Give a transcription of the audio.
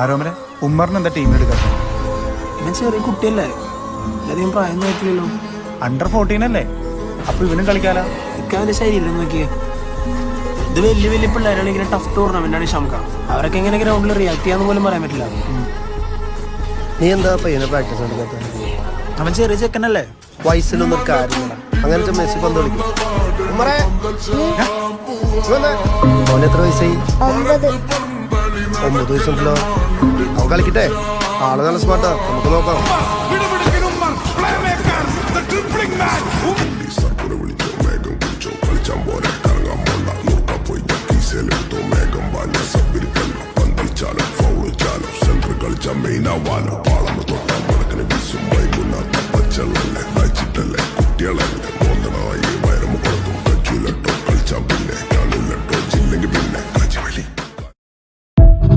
ആരോമനെ ഉമ്മറിന് എന്താ ടീമിലെടുക്കാത്ത? ഇവൻ ചെറിയ കുട്ടിയല്ലേ, അധികം പ്രായം നോക്കില്ലല്ലോ. അണ്ടർ 14 അല്ലേ? അപ്പൊ ഇവനും കളിക്കാല. അവന്റെ ശരീരം നോക്കിയേ. ഇത് വലിയ വലിയ പിള്ളേരാണ്, ഇങ്ങനെ ടഫ് ടൂർണമെന്റാണ് ഷംക. അവരൊക്കെ ഇങ്ങനെ ഗ്രൗണ്ടിൽ റിയാക്ട് ചെയ്യാന്ന് പോലും പറയാൻ പറ്റില്ല. നീ എന്താ പയ്യനെ പ്രാക്ടീസ് എടുക്കാത്ത? അവൻ ചെറിയ ചെക്കനല്ലേ, വയസ്സിലൊന്നും കാര്യമില്ല. അങ്ങനത്തെ മെസ്സി പന്ത് കളിക്കും. അവന് എത്ര വയസ്സായി? 9 വയസ്സുണ്ടല്ലോ. അവൻ കളിക്കട്ടെ, ആള് നല്ല സ്മാർട്ടാ, നമുക്ക് നോക്കാം. കളിച്ചാൽ